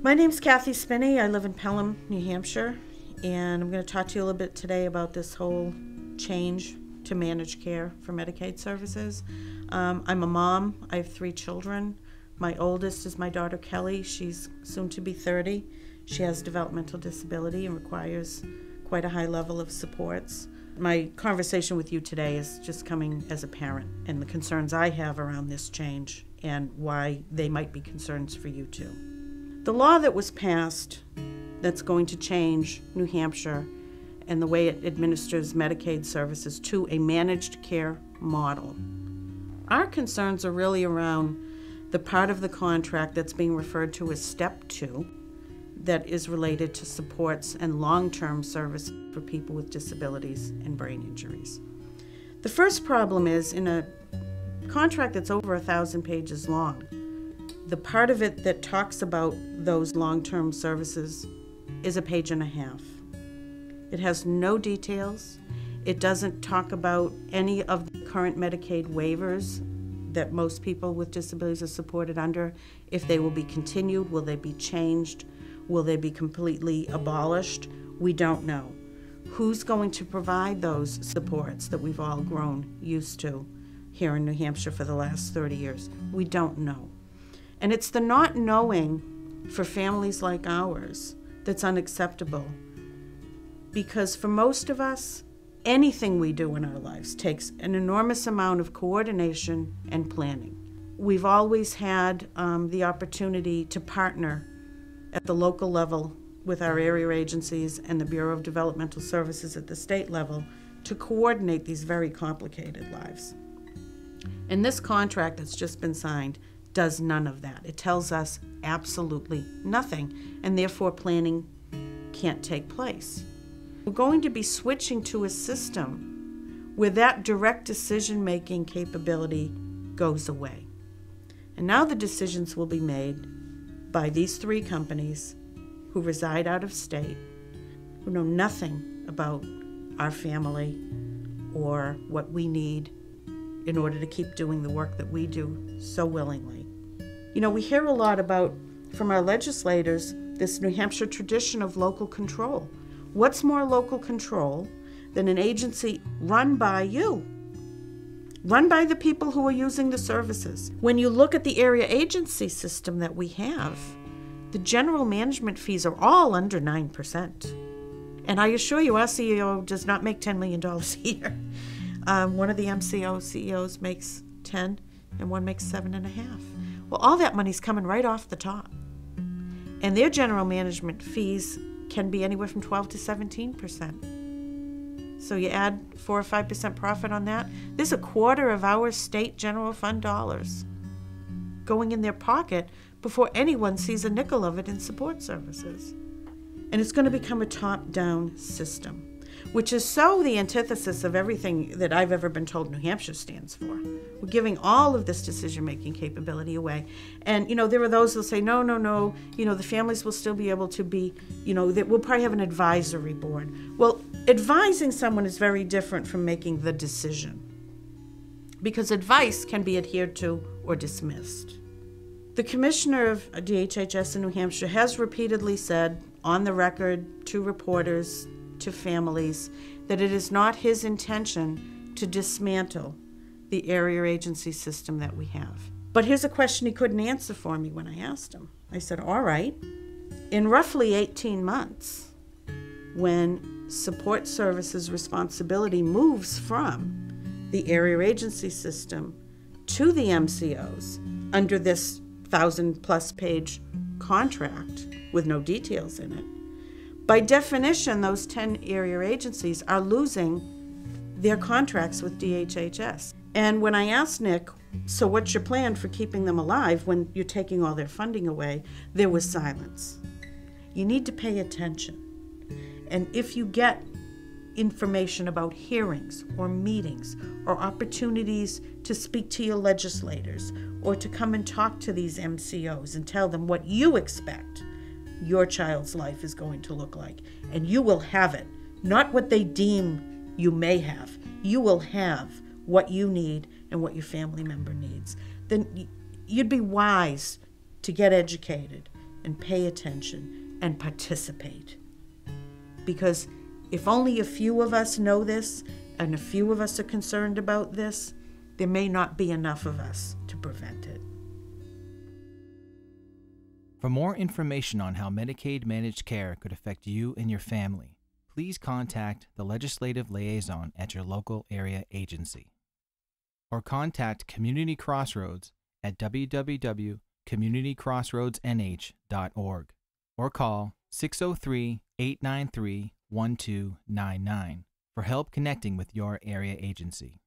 My name's Cathy Spinney. I live in Pelham, New Hampshire, and I'm going to talk to you a little bit today about this whole change to managed care for Medicaid services. I'm a mom. I have 3 children. My oldest is my daughter Kelly. She's soon to be 30. She has developmental disability and requires quite a high level of supports. My conversation with you today is just coming as a parent and the concerns I have around this change and why they might be concerns for you too. The law that was passed that's going to change New Hampshire and the way it administers Medicaid services to a managed care model. Our concerns are really around the part of the contract that's being referred to as Step 2 that is related to supports and long-term service for people with disabilities and brain injuries. The first problem is in a contract that's over 1,000 pages long, the part of it that talks about those long-term services is 1.5 pages. It has no details. It doesn't talk about any of the current Medicaid waivers that most people with disabilities are supported under. If they will be continued, will they be changed? Will they be completely abolished? We don't know. Who's going to provide those supports that we've all grown used to here in New Hampshire for the last 30 years? We don't know. And it's the not knowing for families like ours that's unacceptable. Because for most of us, anything we do in our lives takes an enormous amount of coordination and planning. We've always had the opportunity to partner at the local level with our area agencies and the Bureau of Developmental Services at the state level to coordinate these very complicated lives. And this contract that's just been signed does none of that. It tells us absolutely nothing, and therefore planning can't take place. We're going to be switching to a system where that direct decision-making capability goes away. And now the decisions will be made by these 3 companies who reside out of state, who know nothing about our family or what we need in order to keep doing the work that we do so willingly. You know, we hear a lot about, from our legislators, this New Hampshire tradition of local control. What's more local control than an agency run by you? Run by the people who are using the services. When you look at the area agency system that we have, the general management fees are all under 9%. And I assure you, our CEO does not make $10 million a year. One of the MCO CEOs makes 10 and one makes 7.5. Well, all that money's coming right off the top. And their general management fees can be anywhere from 12 to 17%. So you add 4 or 5% profit on that. There's a quarter of our state general fund dollars going in their pocket before anyone sees a nickel of it in support services. And it's going to become a top-down system, which is so the antithesis of everything that I've ever been told New Hampshire stands for. We're giving all of this decision-making capability away. And, you know, there are those who'll say, no, you know, the families will still be able to be, you know, that we'll probably have an advisory board. Well, advising someone is very different from making the decision, because advice can be adhered to or dismissed. The commissioner of DHHS in New Hampshire has repeatedly said on the record to reporters, to families, that it is not his intention to dismantle the area agency system that we have. But here's a question he couldn't answer for me when I asked him. I said, all right, in roughly 18 months, when support services responsibility moves from the area agency system to the MCOs under this 1,000+ page contract with no details in it, by definition, those 10 area agencies are losing their contracts with DHHS. And when I asked Nick, so what's your plan for keeping them alive when you're taking all their funding away, there was silence. You need to pay attention. And if you get information about hearings or meetings or opportunities to speak to your legislators or to come and talk to these MCOs and tell them what you expect your child's life is going to look like, and you will have it, not what they deem you may have. You will have what you need and what your family member needs. Then you'd be wise to get educated, and pay attention and participate. Because if only a few of us know this and a few of us are concerned about this, there may not be enough of us to prevent it. For more information on how Medicaid managed care could affect you and your family, please contact the legislative liaison at your local area agency, or contact Community Crossroads at www.communitycrossroadsnh.org, or call 603-893-1299 for help connecting with your area agency.